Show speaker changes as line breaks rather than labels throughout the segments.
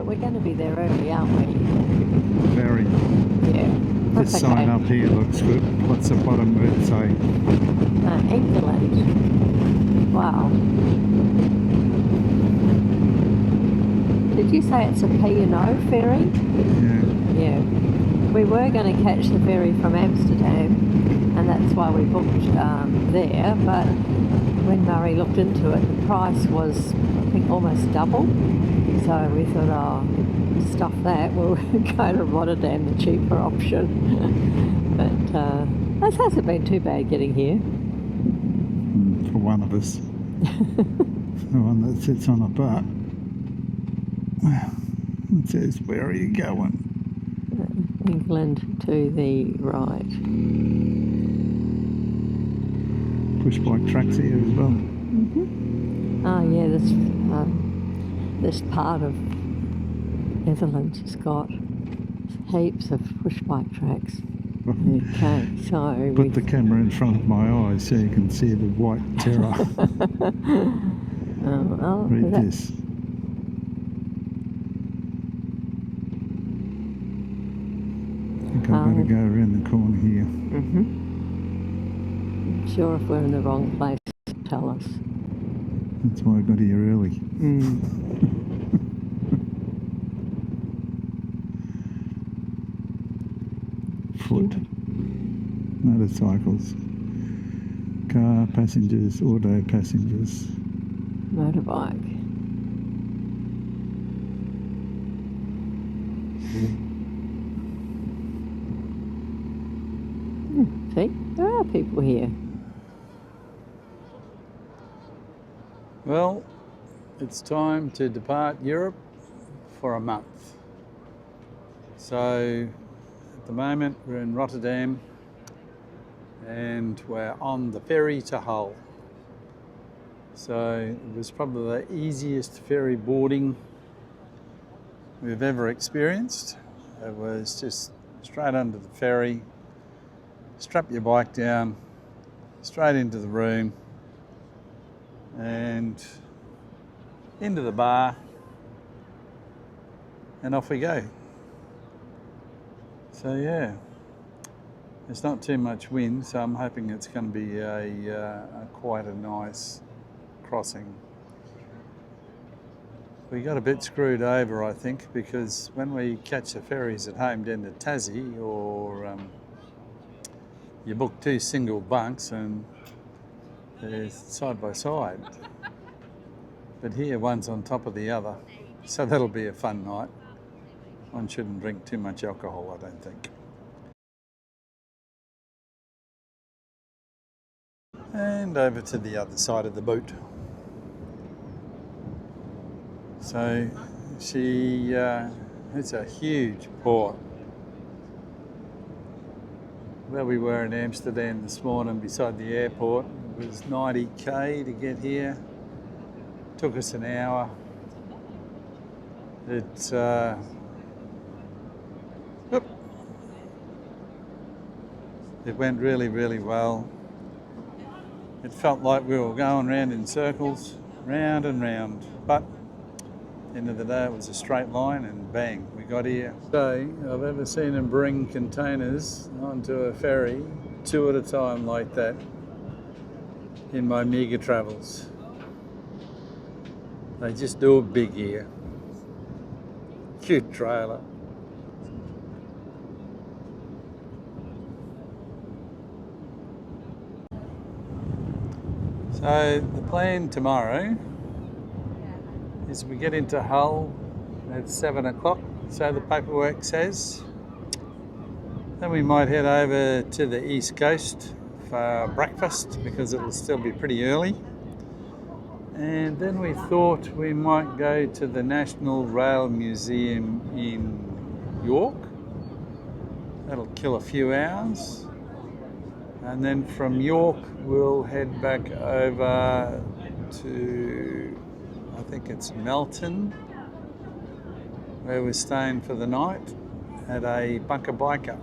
we're going to be there early, aren't we?
Very.
Yeah.
This
That's
sign
okay.
up here looks good. What's the bottom word say?
England. Wow. Did you say it's a P&O ferry?
Yeah.
Yeah. We were going to catch the ferry from Amsterdam, and that's why we booked there, but when Murray looked into it, the price was, I think, almost double. So we thought, oh, stuff that, we'll go to Rotterdam, the cheaper option. But that hasn't been too bad getting here.
For one of us. The one that sits on a butt. It says, where are you going?
England to the right.
Push bike tracks here as well.
Oh yeah, this part of Netherlands has got heaps of push bike tracks. Okay, so
Put the camera in front of my eyes so you can see the white terror. Read this. I think I've got to go around the corner here.
I'm sure if we're in the wrong place, tell us.
That's why I got here early. Foot. Motorcycles. Car passengers, auto passengers.
Motorbike. See, there are people here.
Well, it's time to depart Europe for a month. So at the moment we're in Rotterdam and we're on the ferry to Hull. So it was probably the easiest ferry boarding we've ever experienced. It was just straight under the ferry, strap your bike down, straight into the room and into the bar and off we go. So yeah, there's not too much wind, so I'm hoping it's going to be quite a nice crossing. We got a bit screwed over, I think, because when we catch the ferries at home down to Tassie, or you book 2 single bunks and they're side by side. But here one's on top of the other, so that'll be a fun night. One shouldn't drink too much alcohol, I don't think. And over to the other side of the boat. So it's a huge port. Where we were in Amsterdam this morning beside the airport, it was 90k to get here. Took us an hour. It went really, really well. It felt like we were going round in circles, round and round, but at the end of the day it was a straight line and bang, we got here. So I've ever seen them bring containers onto a ferry 2 at a time like that in my mega travels. They just do it big here. Cute trailer. So the plan tomorrow is we get into Hull at 7 o'clock, so the paperwork says. Then we might head over to the East Coast for breakfast because it'll still be pretty early. And then we thought we might go to the National Rail Museum in York. That'll kill a few hours. And then from York we'll head back over to, I think it's Melton, where we're staying for the night at a bunker biker.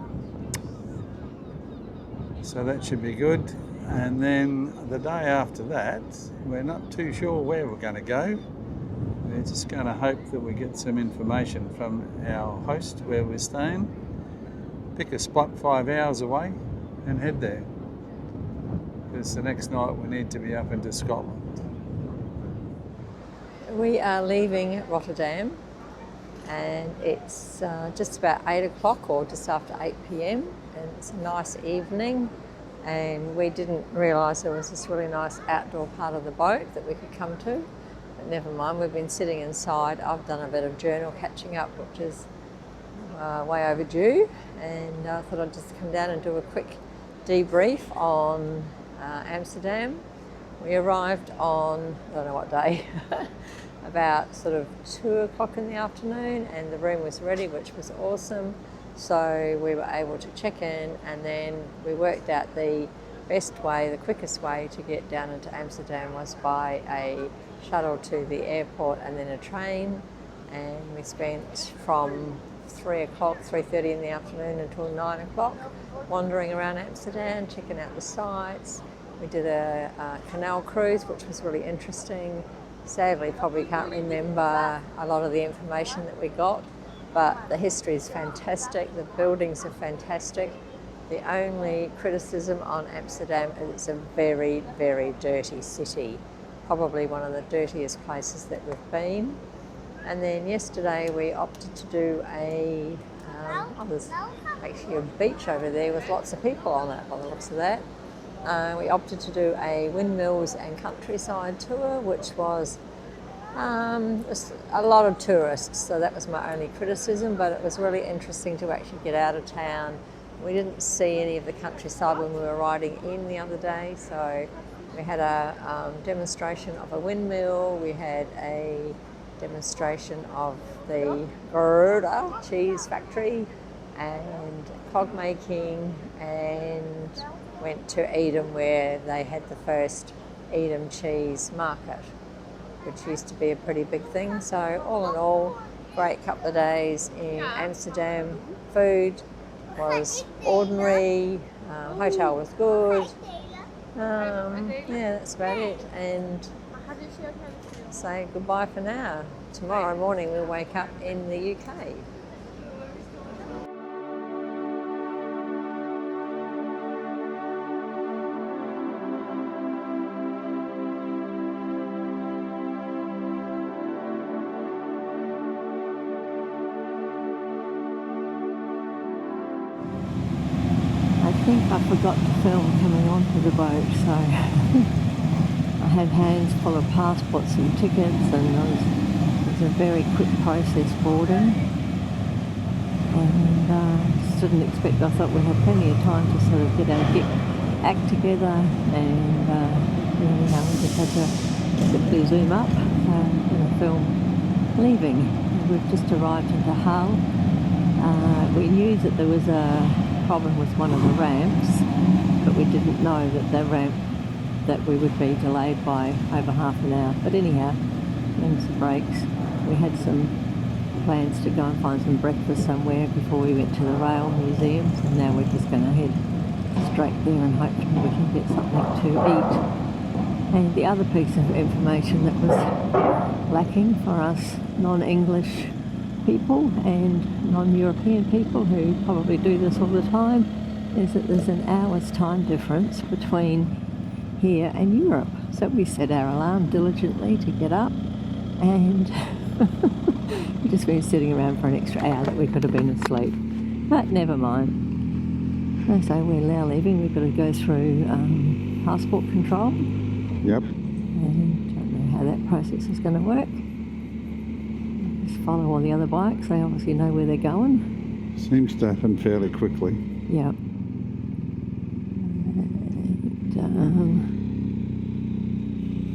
So that should be good. And then the day after that, we're not too sure where we're going to go. we're just going to hope that we get some information from our host where we're staying. Pick a spot 5 hours away and head there. Because the next night we need to be up into Scotland.
We are leaving Rotterdam and it's just about 8 o'clock or just after 8 p.m. and it's a nice evening, and we didn't realise there was this really nice outdoor part of the boat that we could come to, but never mind, we've been sitting inside. I've done a bit of journal catching up, which is way overdue, and I thought I'd just come down and do a quick debrief on Amsterdam. We arrived on, I don't know what day, about sort of 2 o'clock in the afternoon, and the room was ready, which was awesome. So we were able to check in, and then we worked out the best way, the quickest way to get down into Amsterdam was by a shuttle to the airport and then a train. And we spent from 3:30 in the afternoon until 9 o'clock wandering around Amsterdam, checking out the sights. We did a canal cruise, which was really interesting. Sadly, probably can't remember a lot of the information that we got, but the history is fantastic, the buildings are fantastic. The only criticism on Amsterdam is it's a very, very dirty city, probably one of the dirtiest places that we've been. And then yesterday we opted to do there's actually a beach over there with lots of people on it by the looks of that. We opted to do a windmills and countryside tour, which was a lot of tourists, so that was my only criticism, but it was really interesting to actually get out of town. We didn't see any of the countryside when we were riding in the other day, so we had a demonstration of a windmill, we had a demonstration of the Gouda cheese factory and clog making, and went to Edam where they had the first Edam cheese market, which used to be a pretty big thing. So all in all, great couple of days in Amsterdam. Food was ordinary, hotel was good. Yeah, that's about it. And say goodbye for now. Tomorrow morning we'll wake up in the UK. I think I forgot to film coming onto the boat, so I had hands full of passports and tickets, and it was a very quick process boarding, and just didn't expect. I thought we had plenty of time to sort of get our act together, and we just had to simply zoom up and film leaving. We've just arrived into Hull. We knew that there was a problem with one of the ramps, but we didn't know that the ramp that we would be delayed by over half an hour. But anyhow, in some breaks, we had some plans to go and find some breakfast somewhere before we went to the rail museum, so now we're just going to head straight there and hopefully we can get something to eat. And the other piece of information that was lacking for us non-English people and non-European people who probably do this all the time is that there's an hour's time difference between here and Europe. So we set our alarm diligently to get up, and we've just been sitting around for an extra hour that we could have been asleep. But never mind. So we're now leaving. We've got to go through passport control.
Yep.
And don't know how that process is going to work. Just follow all the other bikes. They obviously know where they're going.
Seems to happen fairly quickly.
Yeah.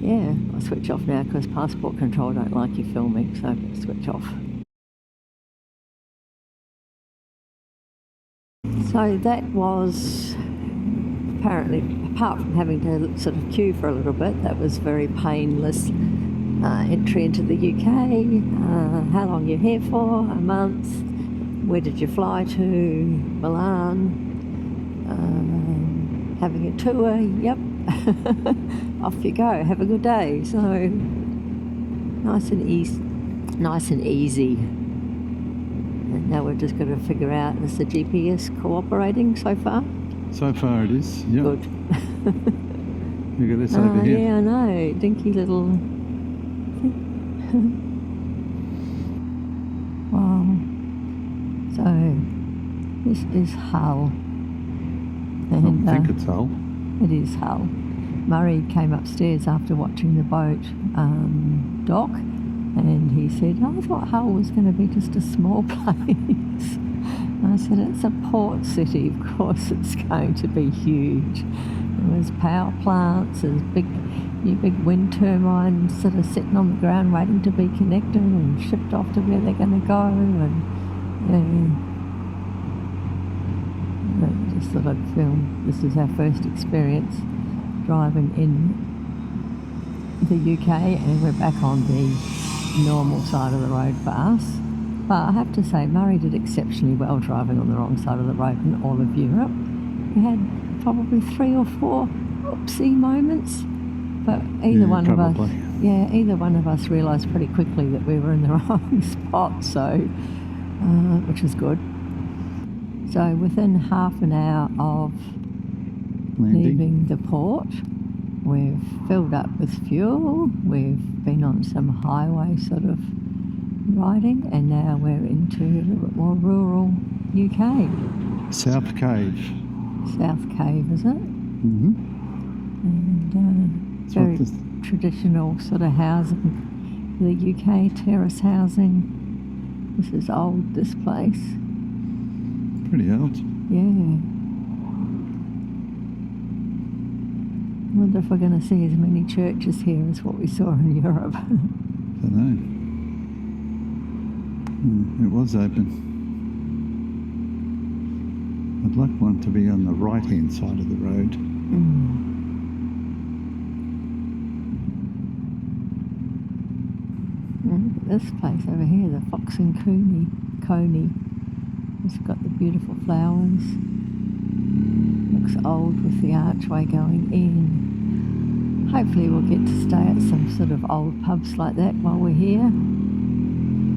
Yeah, I'll switch off now because passport control don't like you filming, so switch off. So that was apparently, apart from having to sort of queue for a little bit, that was very painless entry into the UK. How long you're here for? A month. Where did you fly to? Milan. Having a tour. Yep. Off you go. Have a good day. So nice and nice and easy. And now we're just going to figure out, is the GPS cooperating so far?
So far it is, yep.
Good.
Look at this over here.
Yeah, I know. Dinky little... Wow. So, this is Hull. And,
I think it's Hull.
It is Hull. Murray came upstairs after watching the boat dock, and he said, I thought Hull was going to be just a small place. And I said, it's a port city, of course it's going to be huge. There's power plants, there's big wind turbines sort of sitting on the ground waiting to be connected and shipped off to where they're going to go. And I just thought I'd film. This is our first experience driving in the UK, and we're back on the normal side of the road for us. But I have to say, Murray did exceptionally well driving on the wrong side of the road in all of Europe. We had probably 3 or 4 oopsie moments, but either one of us realised pretty quickly that we were in the wrong spot, so which was good. So within half an hour of leaving the port, we've filled up with fuel, we've been on some highway sort of riding, and now we're into a little bit more rural UK.
South Cave.
South Cave, is it?
Mm-hmm.
And very traditional sort of housing, the UK terrace housing. This is old, this place.
Pretty old.
Yeah. I wonder if we're going to see as many churches here as what we saw in Europe.
I don't know. It was open. I'd like one to be on the right-hand side of the road.
Look at this place over here, the Fox and Coney. It's got the beautiful flowers. Looks old with the archway going in. Hopefully we'll get to stay at some sort of old pubs like that while we're here.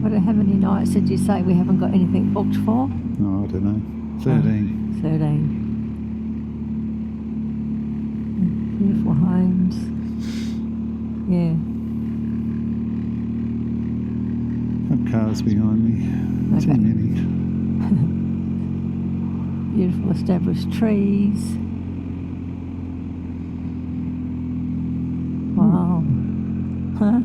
How many nights did you say we haven't got anything booked for?
Oh, I don't know. 13.
13. Beautiful homes. Yeah.
Got cars behind me.
Okay.
Too many.
Beautiful established trees. Wow. Huh?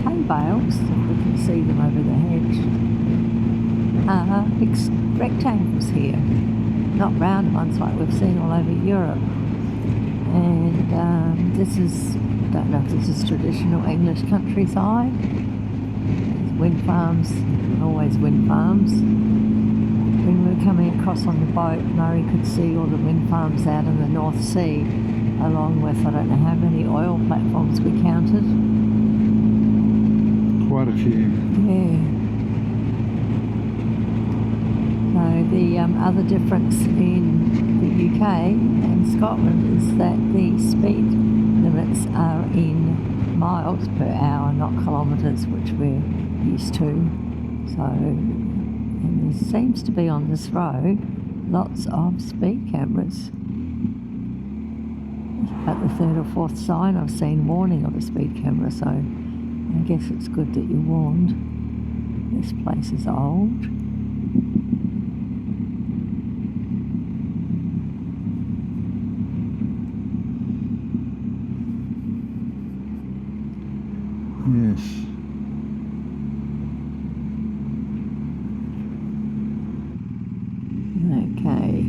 Hay bales, if we can see them over the hedge. Big rectangles here. Not round ones like we've seen all over Europe. And this is, I don't know if this is traditional English countryside. There's wind farms, always wind farms. When we were coming across on the boat, Murray could see all the wind farms out in the North Sea, along with, I don't know how many oil platforms we counted.
Quite a few.
Yeah. So the other difference in the UK and Scotland is that the speed limits are in miles per hour, not kilometres, which we're used to. So, and there seems to be on this road lots of speed cameras. About the 3rd or 4th sign I've seen warning of a speed camera, so I guess it's good that you're warned. This place is old.
Yes.
Okay,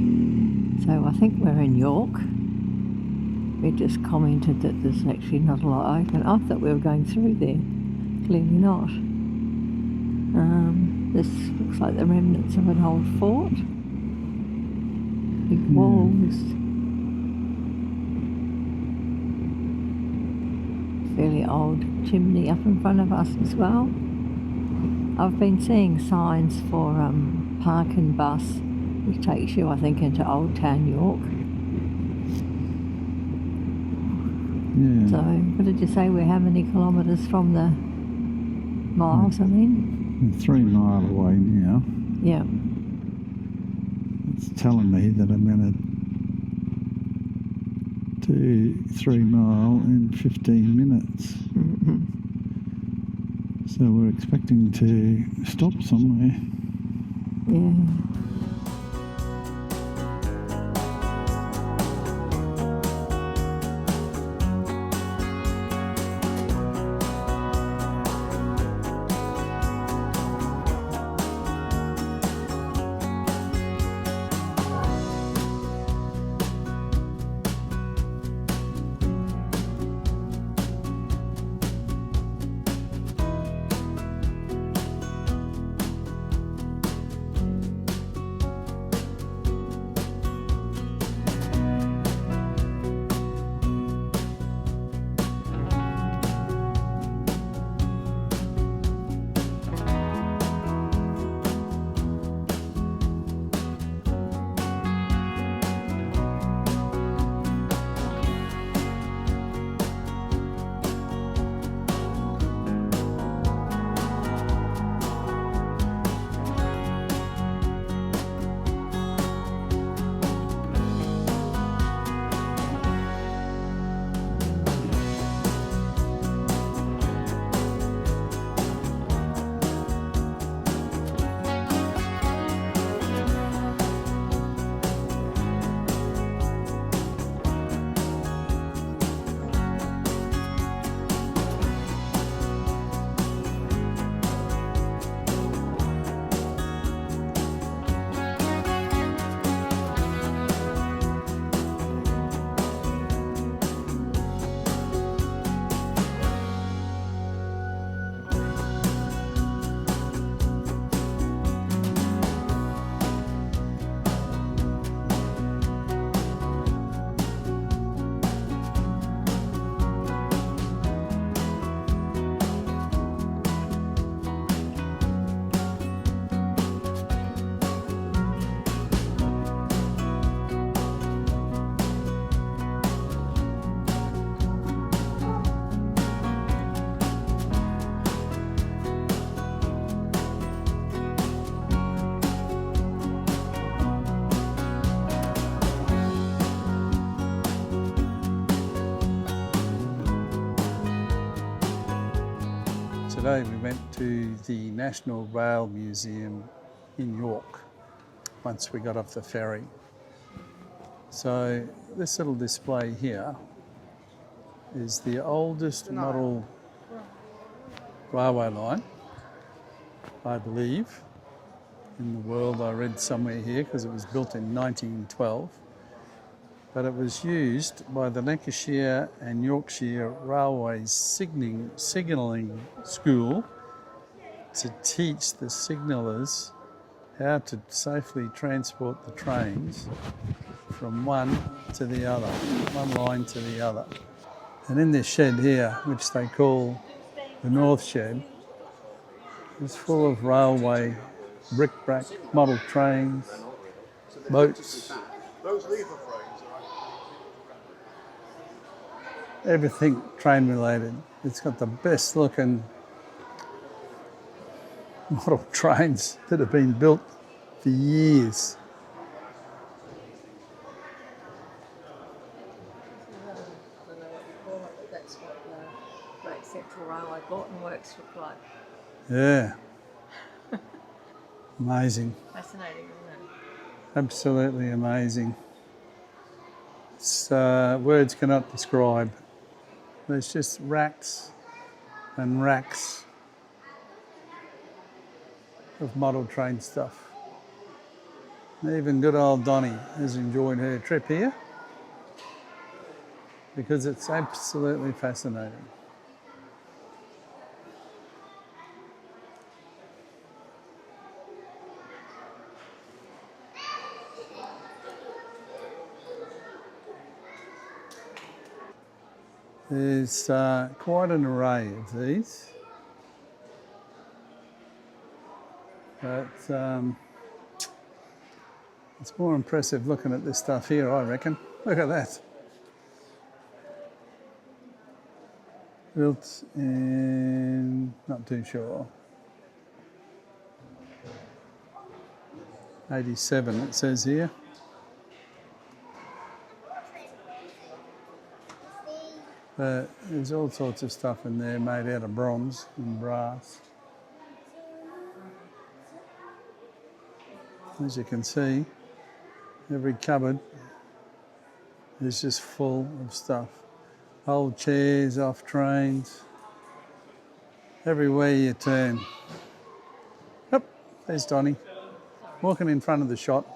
so I think we're in York. We just commented that there's actually not a lot open. I thought we were going through there. Clearly not. This looks like the remnants of an old fort. Big walls. Fairly old chimney up in front of us as well. I've been seeing signs for park and bus, which takes you, I think, into Old Town York.
Yeah.
So, what did you say? We're how many kilometres from the miles, I mean?
We're 3 mile away now.
Yeah.
It's telling me that I'm going to do 3 mile in 15 minutes.
Mm-hmm.
So we're expecting to stop somewhere.
Yeah.
Today we went to the National Rail Museum in York once we got off the ferry. So this little display here is the oldest model railway line, I believe, in the world. I read somewhere here because it was built in 1912. But it was used by the Lancashire and Yorkshire Railways signalling school to teach the signallers how to safely transport the trains from one to the other, one line to the other. And in this shed here, which they call the North Shed, is full of railway bric-brac model trains, boats, everything train related. It's got the best looking model trains that have been built for years.
That's what the Great Central Railway Gorton Works look like.
Yeah. Amazing.
Fascinating, isn't it?
Absolutely amazing. It's, words cannot describe. There's just racks and racks of model train stuff. Even good old Donnie has enjoyed her trip here because it's absolutely fascinating. There's quite an array of these, but it's more impressive looking at this stuff here, I reckon. Look at that. Built in, not too sure, 87 it says here. But there's all sorts of stuff in there made out of bronze and brass. As you can see, every cupboard is just full of stuff. Old chairs off trains. Everywhere you turn. Yep, there's Donnie, walking in front of the shot.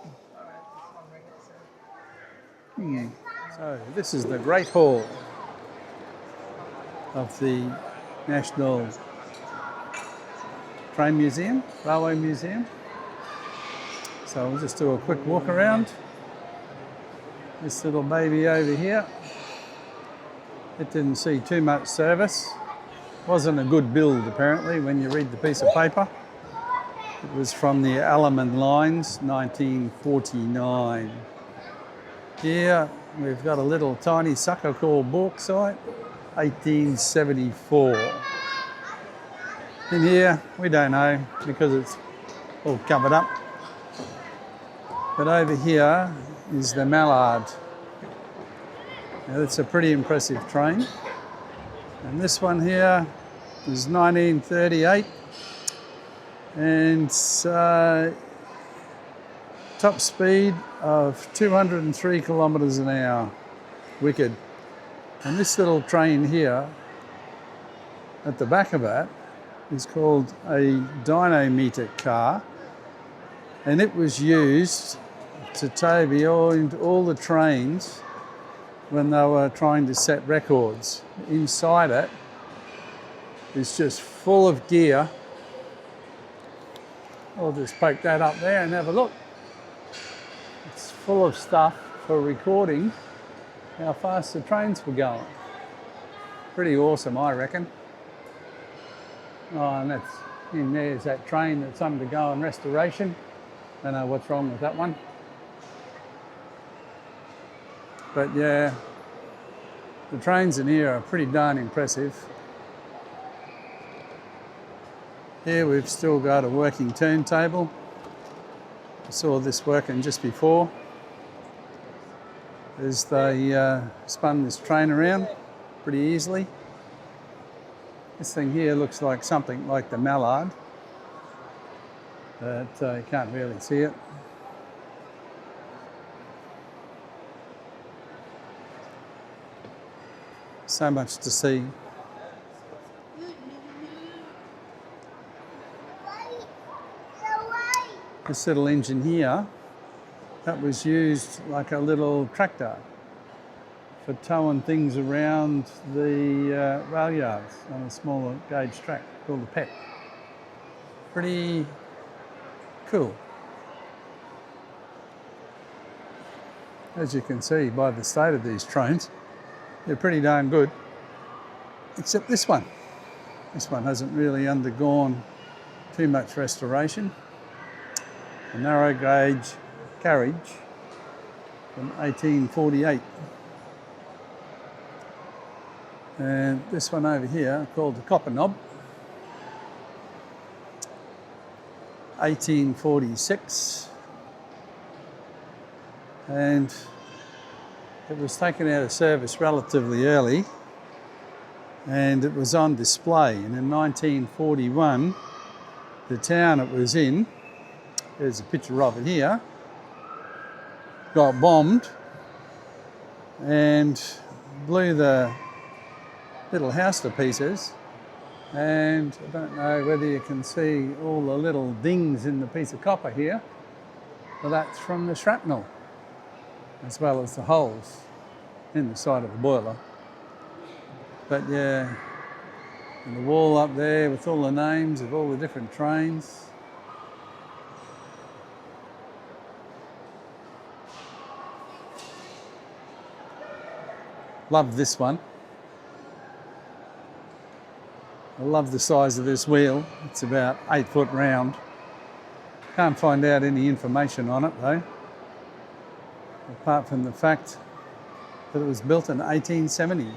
So this is the Great Hall of the National Train Museum, Railway Museum. So we'll just do a quick walk around. This little baby over here, it didn't see too much service. Wasn't a good build apparently when you read the piece of paper. It was from the Alaman Lines, 1949. Here we've got a little tiny sucker called bauxite, 1874. In here, we don't know because it's all covered up. But over here is the Mallard. Now that's a pretty impressive train. And this one here is 1938. And top speed of 203 kilometres an hour. Wicked. And this little train here, at the back of it, is called a dynamometer car. And it was used to tow behind all the trains when they were trying to set records. Inside it is just full of gear. I'll just poke that up there and have a look. It's full of stuff for recording how fast the trains were going. Pretty awesome, I reckon. Oh, and that's in there's that train that's undergoing restoration. Don't know what's wrong with that one. But yeah, the trains in here are pretty darn impressive. Here we've still got a working turntable. I saw this working just before as they spun this train around pretty easily. This thing here looks like something like the Mallard, but you can't really see it. So much to see. This little engine here, that was used like a little tractor for towing things around the rail yards on a smaller gauge track called the PET. Pretty cool. As you can see by the state of these trains, they're pretty darn good, except this one. This one hasn't really undergone too much restoration. A narrow gauge carriage from 1848. And this one over here, called the Copper Knob, 1846. And it was taken out of service relatively early and it was on display. And in 1941, the town it was in, there's a picture of it here, got bombed and blew the little house to pieces. And I don't know whether you can see all the little dings in the piece of copper here, but that's from the shrapnel, as well as the holes in the side of the boiler. But yeah, and the wall up there with all the names of all the different trains. Love this one. I love the size of this wheel. It's about 8 foot round. Can't find out any information on it though, apart from the fact that it was built in 1870.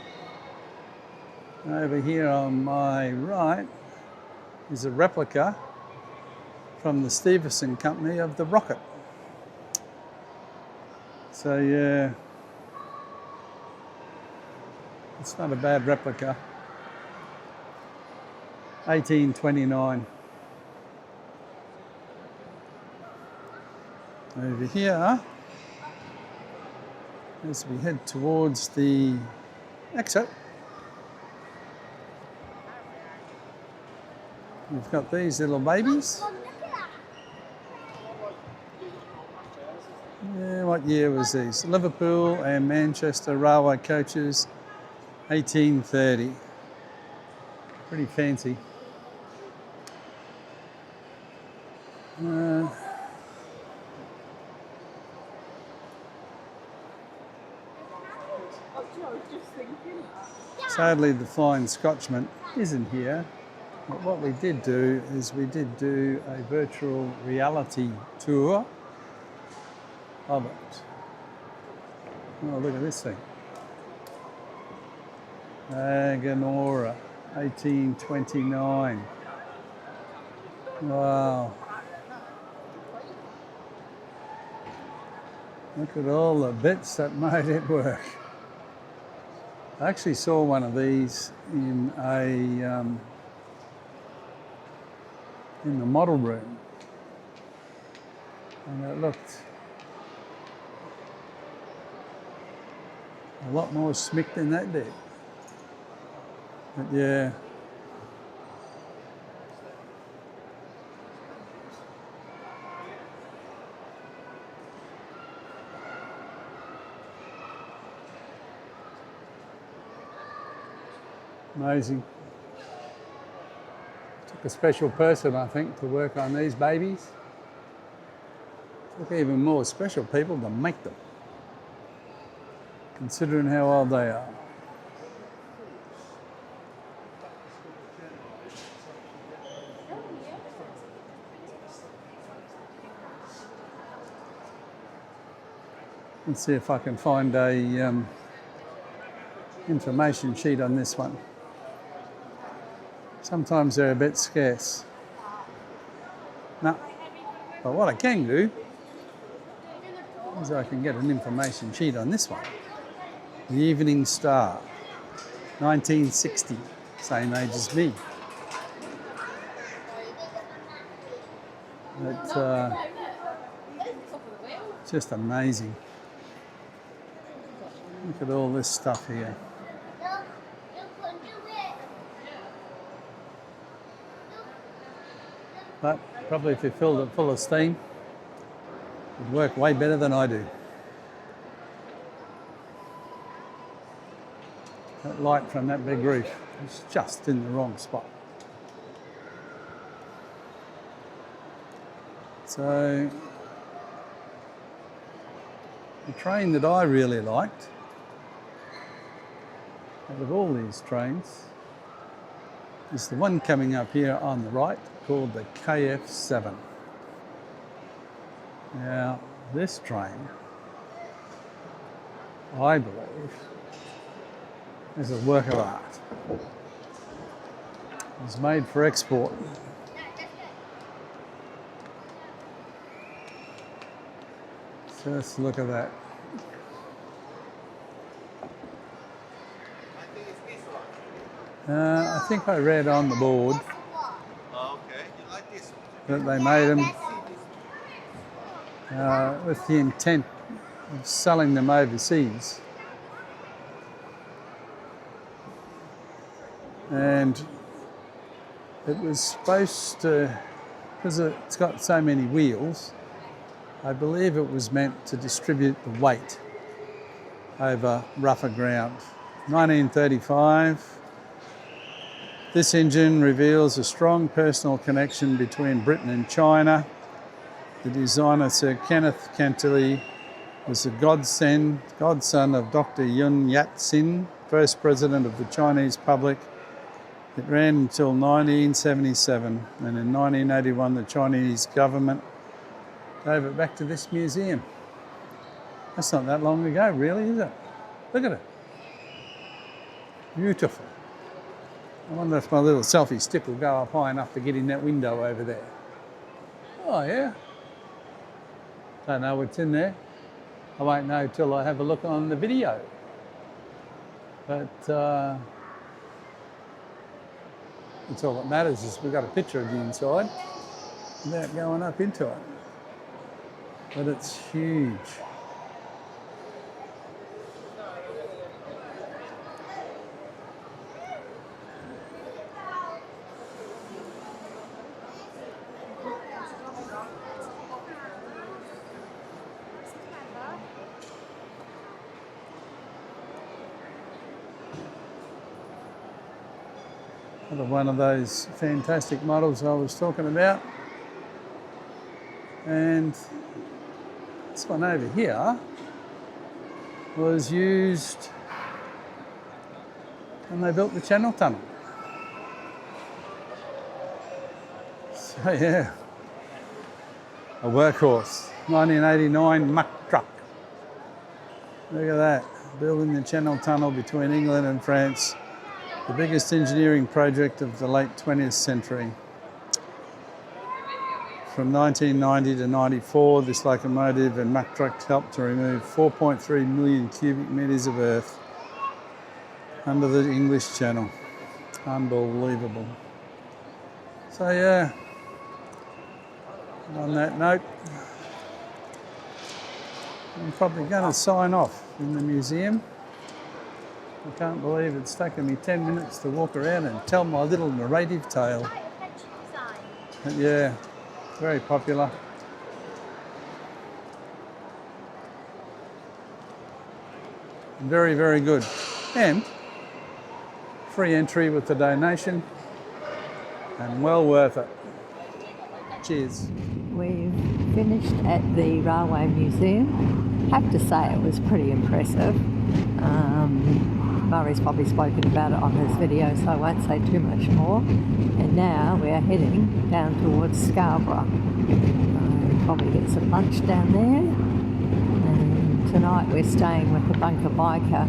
Over here on my right is a replica from the Stephenson company of the rocket. So yeah, it's not a bad replica. 1829. Over here, as we head towards the exit, we've got these little babies. Yeah, what year was these? Liverpool and Manchester railway coaches, 1830. Pretty fancy. Sadly, the Flying Scotchman isn't here. But what we did do is we did do a virtual reality tour of it. Oh, look at this thing. Aganora, 1829. Wow. Look at all the bits that made it work. I actually saw one of these in the model room, and it looked a lot more smick than that did. But yeah. Amazing. Took a special person, I think, to work on these babies. Took even more special people to make them, considering how old they are. Let's see if I can find a information sheet on this one. Sometimes they're a bit scarce. No, but what I can do is I can get an information sheet on this one. The Evening Star, 1960, same age as me. It's just amazing. Look at all this stuff here. But probably if you filled it full of steam, it'd work way better than I do. That light from that big roof is just in the wrong spot. So, the train that I really liked, out of all these trains, is the one coming up here on the right, called the KF7. Now, this train, I believe, is a work of art. It was made for export. So let's look at that. I think I read on the board that they made them with the intent of selling them overseas. And it was supposed to, because it's got so many wheels, I believe it was meant to distribute the weight over rougher ground. 1935. This engine reveals a strong personal connection between Britain and China. The designer, Sir Kenneth Cantley, was the godson of Dr. Yun Yat-sen, first president of the Chinese public. It ran until 1977, and in 1981 the Chinese government gave it back to this museum. That's not that long ago, really, is it? Look at it. Beautiful. I wonder if my little selfie stick will go up high enough to get in that window over there. Oh yeah. Don't know what's in there. I won't know till I have a look on the video. But that's all that matters, is we've got a picture of the inside without going up into it. But it's huge. Another one of those fantastic models I was talking about. And this one over here was used when they built the Channel Tunnel. So yeah, a workhorse, 1989 muck truck. Look at that, building the Channel Tunnel between England and France. The biggest engineering project of the late 20th century. From 1990 to 94, this locomotive and muck truck helped to remove 4.3 million cubic metres of earth under the English Channel. Unbelievable. So yeah, on that note, I'm probably going to sign off in the museum. I can't believe it's taken me 10 minutes to walk around and tell my little narrative tale. But yeah, very popular. Very, very good. And free entry with the donation, and well worth it. Cheers.
We've finished at the Railway Museum. Have to say it was pretty impressive. Murray's probably spoken about it on his video, so I won't say too much more. And now we're heading down towards Scarborough. Probably get some lunch down there. And tonight we're staying with the Bunker Biker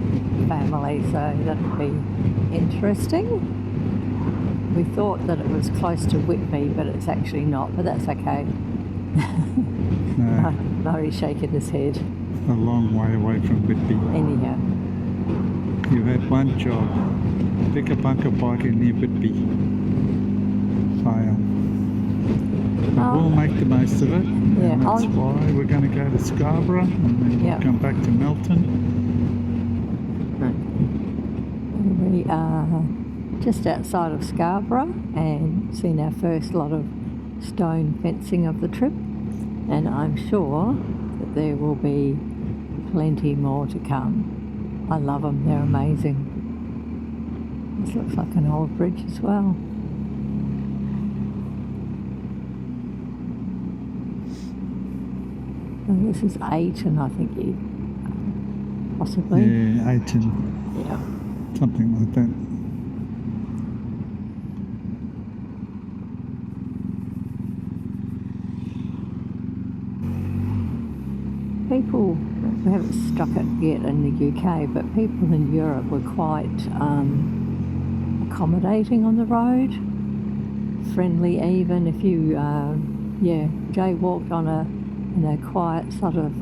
family, so that'll be interesting. We thought that it was close to Whitby, but it's actually not, but that's okay.
No,
Murray's shaking his head.
a long way away from Whitby.
Anyhow.
You had one job, pick a bunker biker near Whitby. Fail. But we'll make the most of it.
Yeah,
and that's why we're going to go to Scarborough and then we'll come back to Melton.
We are just outside of Scarborough and seen our first lot of stone fencing of the trip, and I'm sure that there will be plenty more to come. I love them, they're amazing. This looks like an old bridge as well. And this is Ayton, I think you possibly.
Yeah, Ayton.
Yeah.
Something like that.
People, we haven't struck it yet in the UK, but people in Europe were quite accommodating on the road, friendly even. If you, jaywalked in a quiet sort of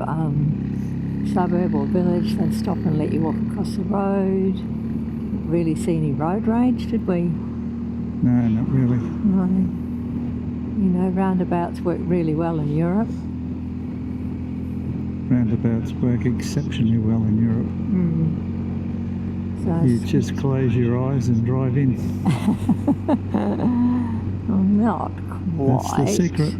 suburb or village, they'd stop and let you walk across the road. Didn't really see any road rage, did we?
No, not really.
No. You know, roundabouts work really well in Europe.
Roundabouts work exceptionally well in Europe.
So
You just close your eyes and drive in.
not quite.
That's the secret.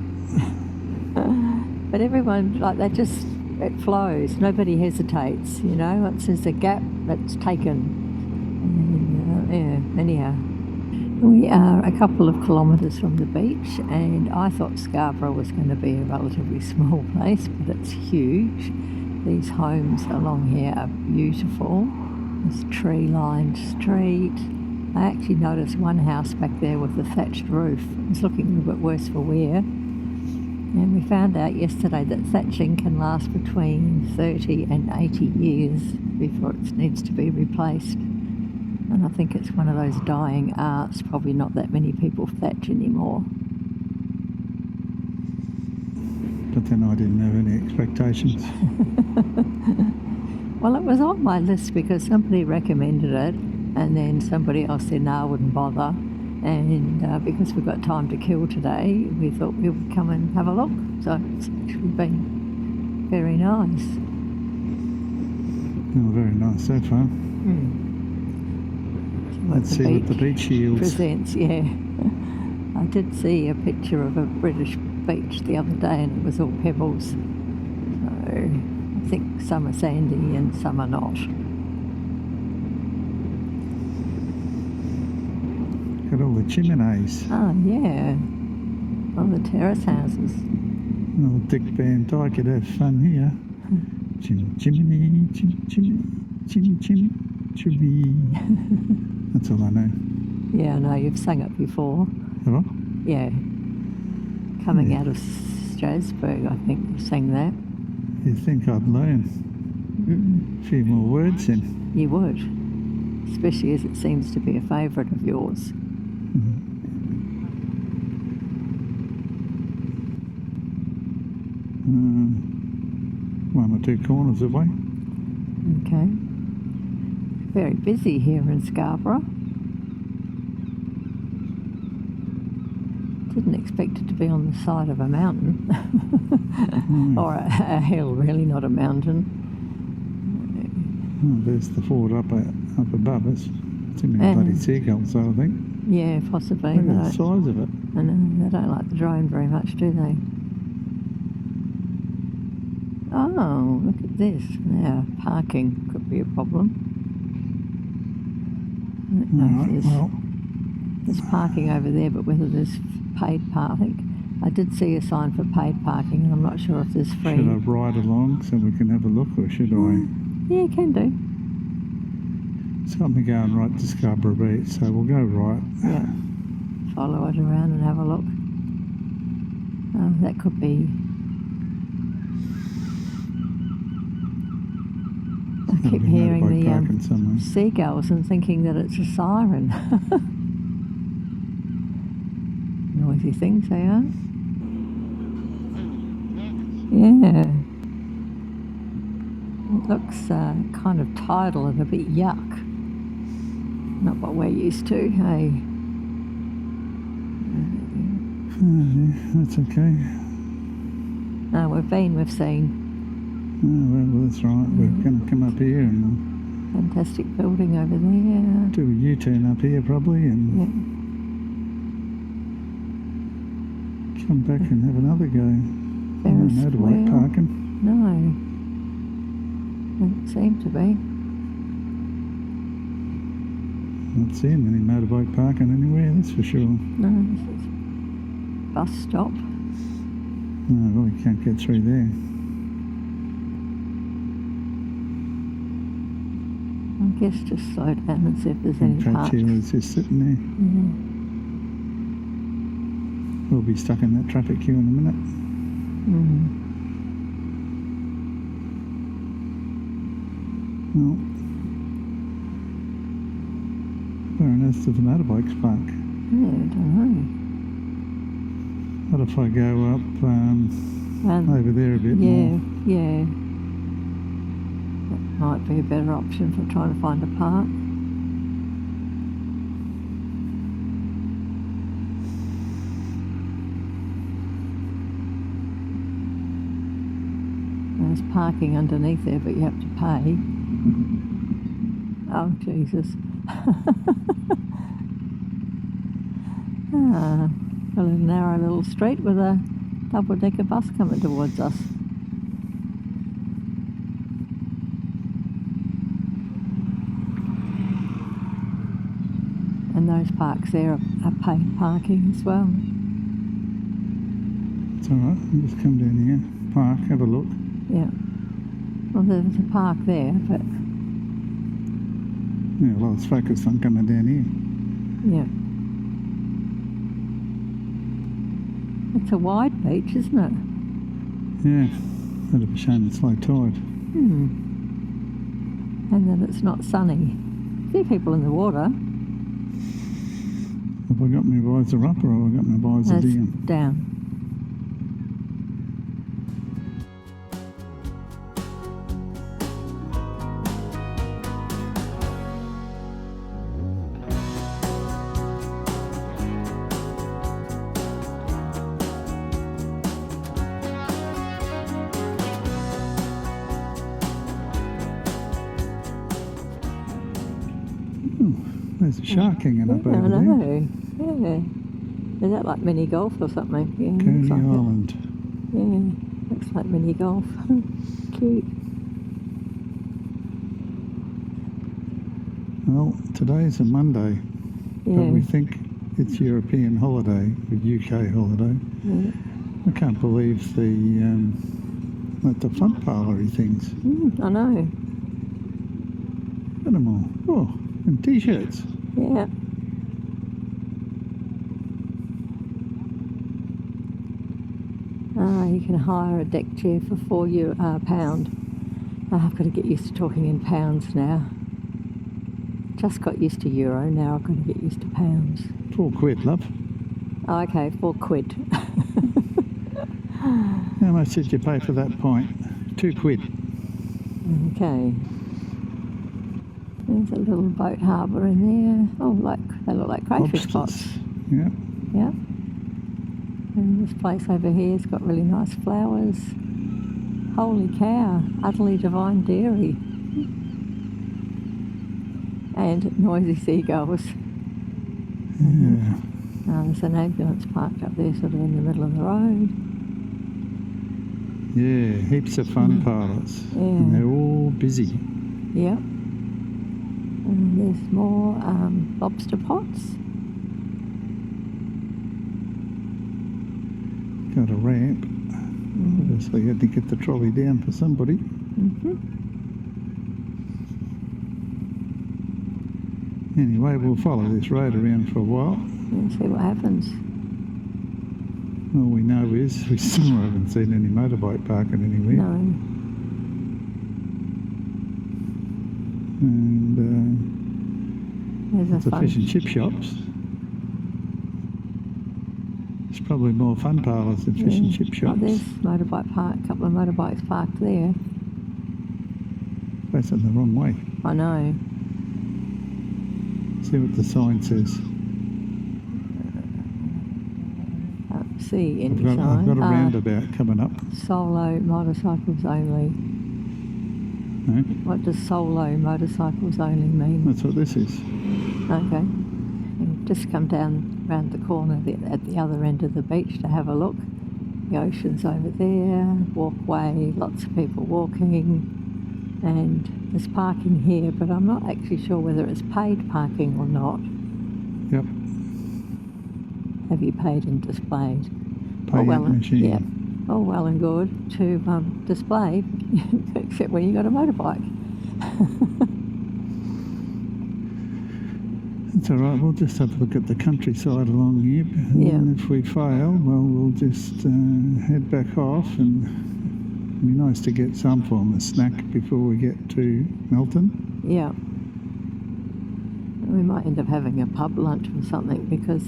But everyone, like, it flows. Nobody hesitates, you know. Once there's a gap, it's taken. And, anyhow. We are a couple of kilometres from the beach, and I thought Scarborough was going to be a relatively small place, but it's huge. These homes along here are beautiful. This tree-lined street. I actually noticed one house back there with a thatched roof. It's looking a little bit worse for wear. And we found out yesterday that thatching can last between 30 and 80 years before it needs to be replaced. And I think it's one of those dying arts, probably not that many people thatch anymore.
But then I didn't have any expectations.
Well, it was on my list because somebody recommended it, and then somebody else said, no, I wouldn't bother. And because we've got time to kill today, we thought we would come and have a look. So it's actually been very nice.
Oh, very nice so far. Let's see what the beach yields.
Presents, yeah. I did see a picture of a British beach the other day, and it was all pebbles. So I think some are sandy and some are not.
Got all the chimneys.
Oh, yeah. All the terrace houses.
Oh, Dick Van Dyke could have fun here. Chimney, chimney, chimney, chimney, chimney, chimney, chimney. That's all I know.
Yeah, I know, you've sung it before.
Have I?
Yeah. Coming out of Strasbourg, I think you sang that.
You'd think I'd learn a few more words in.
You would. Especially as it seems to be a favourite of yours.
One or two corners away.
Okay. Very busy here in Scarborough. Didn't expect it to be on the side of a mountain. Or a hill, really, not a mountain.
Oh, there's the fort up above us. Too many bloody seagulls, I think.
Yeah, possibly.
Look at the size of it.
I know, they don't like the drone very much, do they? Oh, look at this. Now, parking could be a problem. I don't know if there's parking over there, but whether there's paid parking. I did see a sign for paid parking, and I'm not sure if there's free.
Should I ride along so we can have a look, or should I?
Yeah, you can do.
Something going right to Scarborough Beach, so we'll go right.
Yeah. Follow it around and have a look. Oh, that could be. I keep hearing the seagulls and thinking that it's a siren. Noisy things they are. Yeah. It looks kind of tidal and a bit yuck. Not what we're used to, hey?
That's okay.
No, we've seen.
Oh, well, that's right. We're going to come up here and
fantastic building over there.
Do a U-turn up here probably and come back and have another go. No motorbike parking.
No. Doesn't seem to be.
Not seeing any motorbike parking anywhere, that's for sure.
No, this is bus stop.
No, well, you can't get through there.
I guess just slow down and see if there's any parks.
Was just sitting there. We'll be stuck in that traffic queue in a minute. Well, where on earth do the motorbikes park?
Yeah, I don't know.
What if I go up over there a bit more?
Yeah. That might be a better option for trying to find a park. There's parking underneath there, but you have to pay. Oh, Jesus. A narrow little street with a double-decker bus coming towards us. And those parks there are paid parking as well.
It's alright, I'll just come down here, park, have a look.
Yeah. Well, there's a park there, but...
Yeah, well, it's focused on coming down here.
Yeah. It's a wide beach, isn't it?
Yeah, bit of a shame it's low tide.
And that it's not sunny. See people in the water.
Have I got my visor up or have I got my visor
It's
down?
down.
There's a shark hanging up
Yeah,
over
I
there.
know. Yeah. Is that like mini golf or something? Yeah,
Coney
looks like it.
Island.
Yeah, looks like mini golf. Cute.
Well, today's a Monday, but
Yeah.
we think it's European holiday, a UK holiday.
Yeah.
I can't believe the front parlour-y things.
I know.
Look at them all. Oh, and t-shirts.
Yeah. You can hire a deck chair for £4. I've got to get used to talking in pounds now. Just got used to euro, now I've got to get used to pounds.
£4, love.
Oh, okay, £4.
How much did you pay for that pint? £2.
Okay. There's a little boat harbour in there. Oh, they look like crayfish pots.
Lobsters. Yeah.
Yeah. And this place over here has got really nice flowers. Holy cow, utterly divine dairy. And noisy seagulls.
Yeah.
There's an ambulance parked up there sort of in the middle of the road.
Yeah, heaps of fun parlours.
Yeah.
And they're all busy.
Yep. And there's more lobster pots.
Got a ramp. Obviously had to get the trolley down for somebody. Anyway, we'll follow this road around for a while.
And see what happens.
All we know is we still haven't seen any motorbike parking anywhere.
No.
And
There's
lots
a
of
fun.
fish and chip shops. There's probably more fun parlours than fish and chip
Oh,
shops.
there's motorbike park, a couple of motorbikes parked there.
Facing the wrong way.
I know.
See what the sign says.
See in
I've got a
sign.
roundabout coming up.
Solo motorcycles only.
No?
What does solo motorcycles only mean?
That's what this is.
Okay. And just come down round the corner at the other end of the beach to have a look. The ocean's over there, walkway, lots of people walking, and there's parking here, but I'm not actually sure whether it's paid parking or not.
Yep.
Have you paid and displayed?
Pay machine.
Yeah. All well and good to display, except when you got a motorbike.
It's all right. We'll just have a look at the countryside along here. And then if we fail, well, we'll just head back off, and it'd be nice to get some form of snack before we get to Melton.
Yeah. We might end up having a pub lunch or something because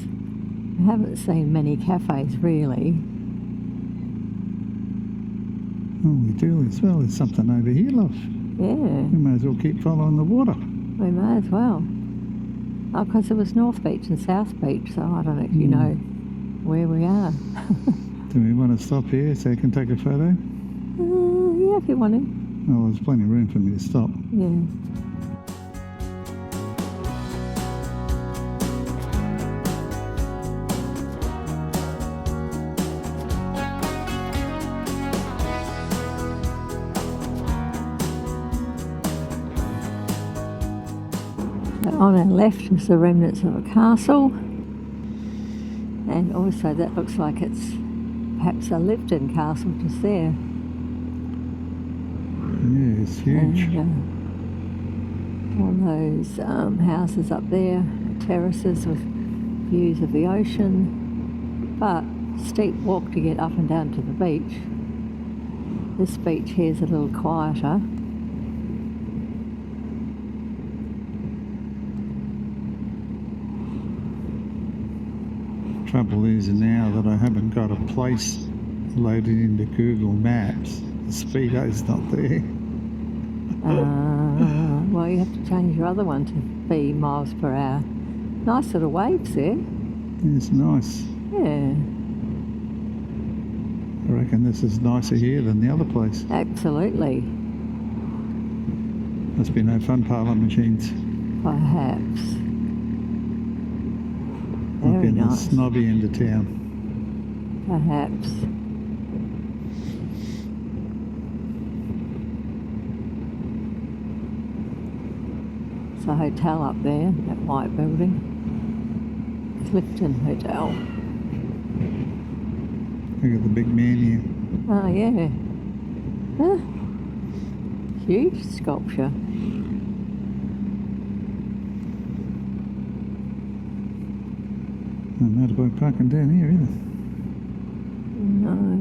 we haven't seen many cafes really.
Oh, we do as well. There's something over here, love.
Yeah,
We may as well keep following the water.
we may as well. Oh, because there was North Beach and South Beach, so I don't actually know where we are.
Do we want to stop here so I can take a photo?
Yeah, if you want to.
Oh, there's plenty of room for me to stop.
Yeah. On our left is the remnants of a castle, and also that looks like it's perhaps a lived-in castle just there.
Yeah, it's huge.
And all those houses up there, terraces with views of the ocean, but steep walk to get up and down to the beach. This beach here is a little quieter.
Trouble is now that I haven't got a place loaded into Google Maps, the speedo's not there.
Well, you have to change your other one to be miles per hour. Nice little waves there.
It's nice.
Yeah,
I reckon this is nicer here than the other place.
absolutely.
Must be no fun parlour machines.
Perhaps.
I've
Very
been the
nice.
snobby end of town.
Perhaps. It's a hotel up there, that white building. Clifton Hotel.
Look at the big man here.
Oh, yeah. Huh. Huge sculpture.
No motorbike parking down here either.
No.